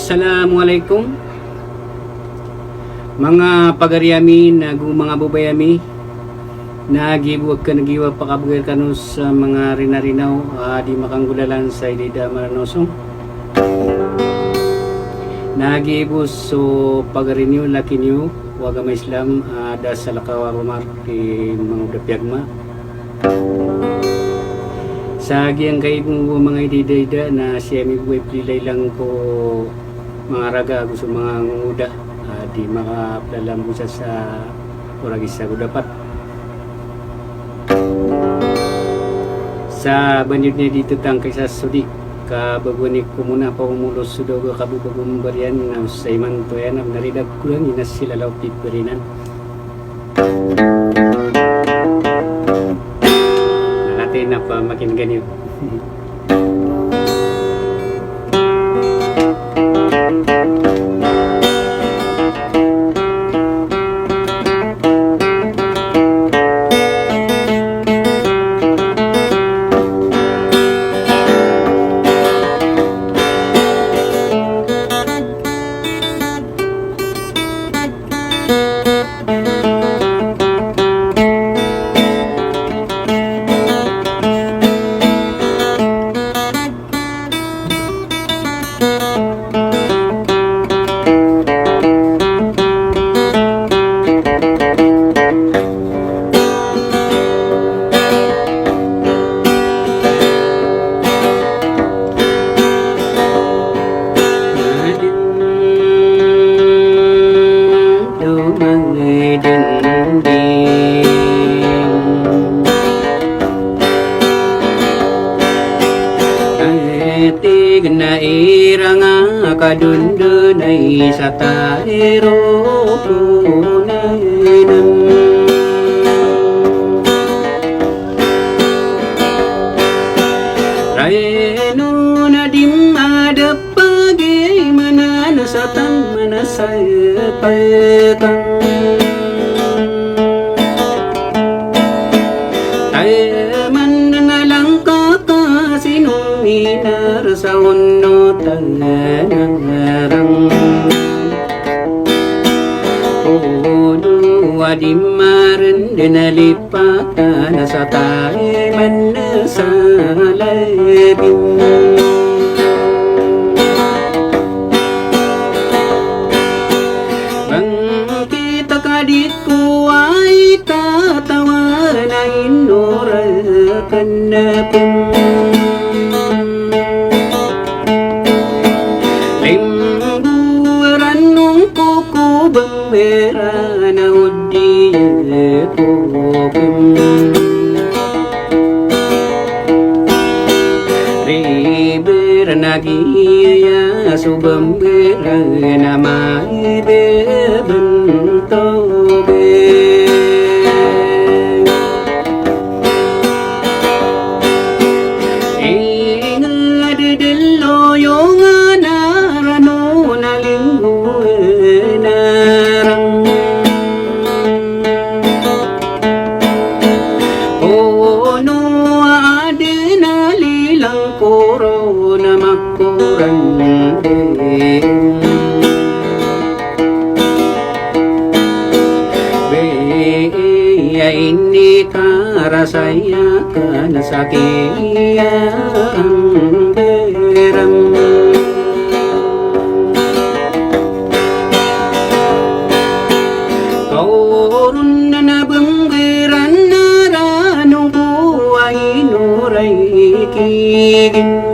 Assalamualaikum mga pagariami mga bubayami nagibuwag ka nagiwa pakabagay kanus sa mga rinarinaw di makanggulalan sa idida MARANAO nagibus so pagarinyo laki niyo wagama Islam da sa lakawa rumar di Mangoda Piyagma sa giyang kaibong mga idida na siya may buhay pilay lang ko mga raga gusto mga nguda di makaplalambusa sa oragisa ko dapat sa banyod niya dito tang kaysa sudi kabagunik ko muna pa umulos sudogo kabubagong barian na sa iman to yan naridag ko lang inas sila laupit barinan na pa makin ganyan na irang kadundunay sa taero punainan raeno na dimada pagi manana sa tan manasay paytan sa uno tangarang uno adimaran dinalipatan sa taiman sa labing bangkita kadit ko ay tatawa na inurakan na MARANAO diye kokum riber nagiya subambera namai bebentobe inga dello yonga narano nalingu ini karasaya kana sakiyang berang kaurun na banggiran naranong buhay nuray kigin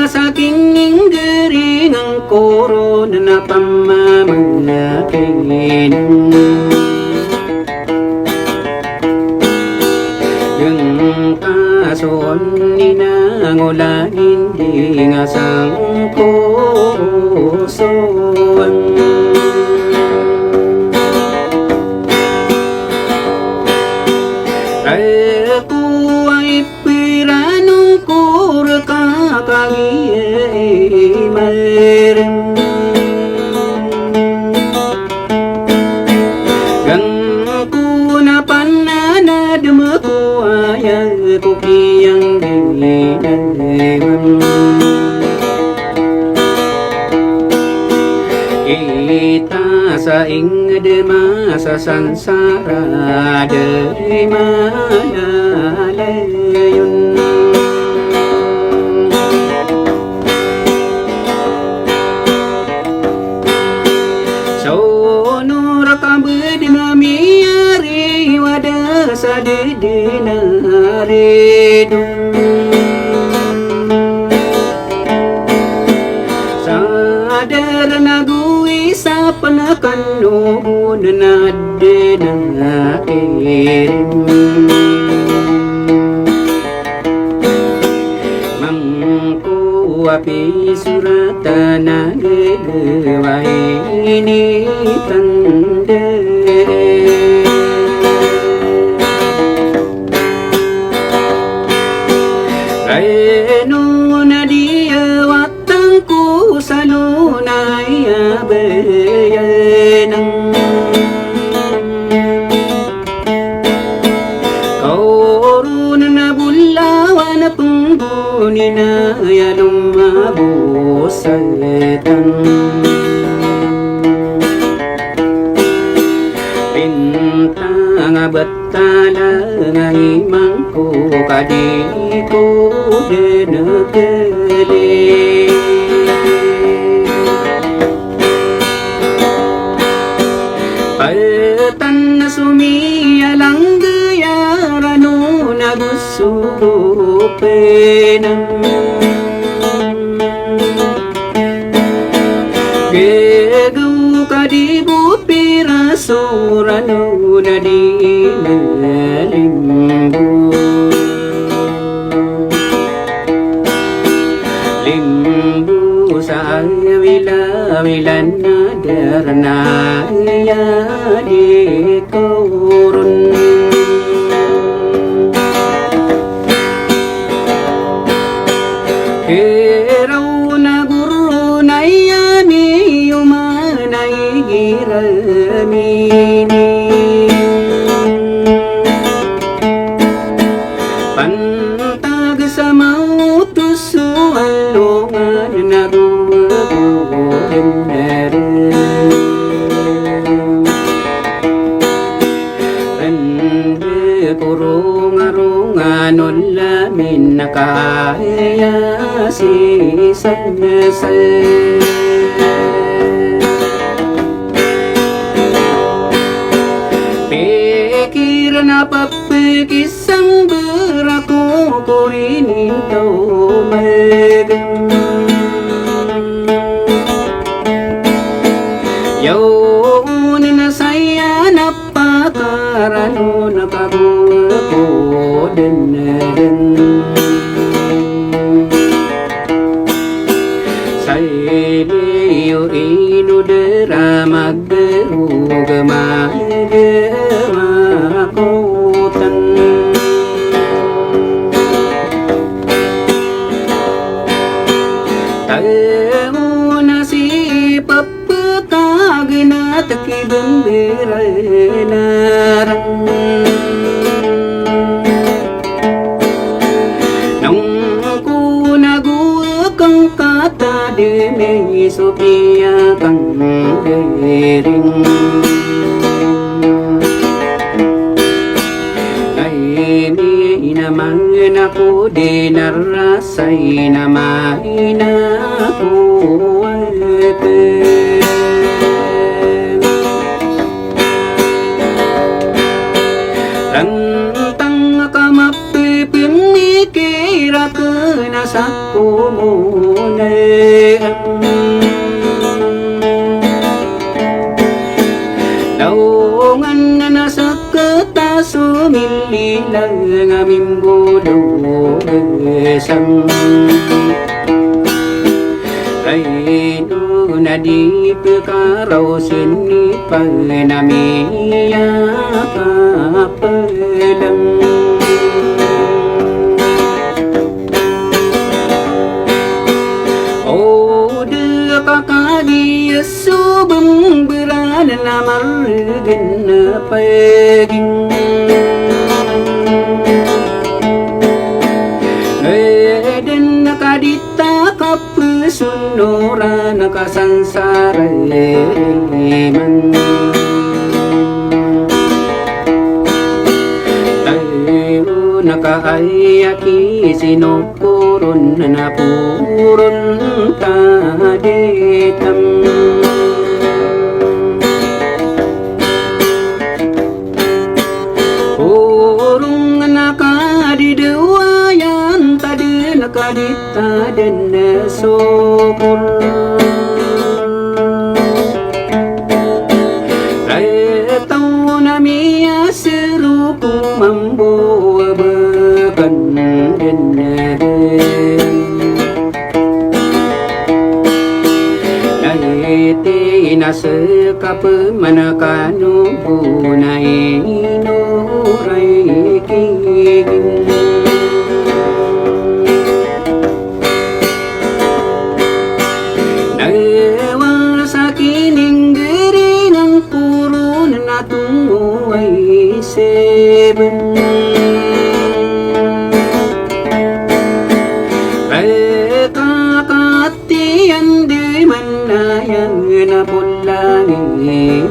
saking ninggering ang koron na pamamangkin yung kason ninangulanin di nga sang kusoan aku ay piranong kura kakagiyay mayroon gang ku na pananad mo ko ay ko kiyang ing masa sansara dari mana layun. Sono rakam bedinamiari wada sadedinare dum. Panakan nuhun nade na kirim mangku api suratana gegewai ini tande Rainu nadia watangku salunaya beyanang Kaurun na bulawan penghuni na yalum abusatan Bintang betala ngai mangku kadiko denegele Tan sumia langgaya ranu nagusu penang Gegu kadibu piraso ranu nadi melimbu Limbu saya wilan nadarna ya di kurun Hirau na guru na yami yumanay giramini Pantag sa mautus suwalungan na guwabuhin na rin Kurungarungan lamin nakaya si sanasal Pikir na papikisang beraku ko inintaw magam Yaon na saya napakarano nakabuha ko din Sailiyo inudera magderuga magdemakutan Tayo na si papakag na takibang biranarang Demi Sophia kang dering Kaini naman ako di narasay na mainakuwag Rantang kamapipimikira ka na sa kumunay Laungan na nasa kata sumililang aming budong Raino na di pekaraw sinipang namiya kapalang Subang beran na marugin na paging Eden nakadita kapag sunura nakasansaraman tayo nakaayaki sinupuron na napuron taditam purong nakadidawayan tadi nakadita dan sokor tahu namia serupung membawa bekan dan naiti nasekap manakanu bunai nurai kiging kakatian di mana yang napulangi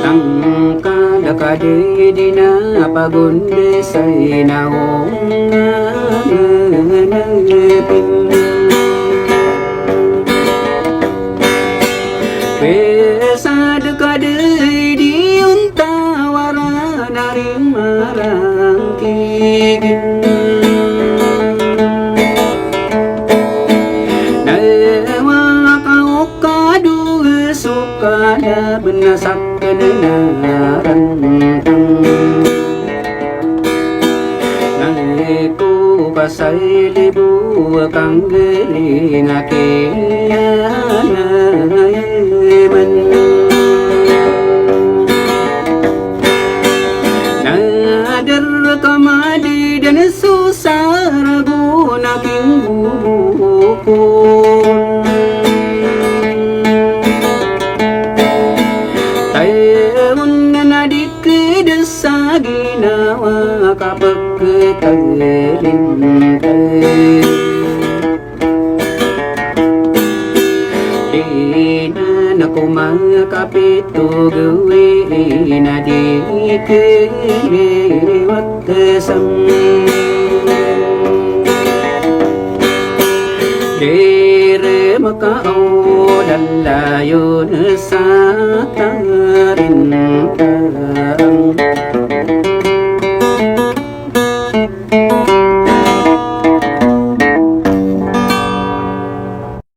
tangka dekade dina pagunde say naong nanapin pesa dekade di untawara naring marang kigin nawa kaukadu sukada benasak kenenaran naliku pasay libu kang gering akianayaman nadar kamadi dan susah ragu naking bubukun tayun nadik desa ginawa kapagketarin naku makapito gawin na di kiniwat kesam dire makao dan layo sa tarin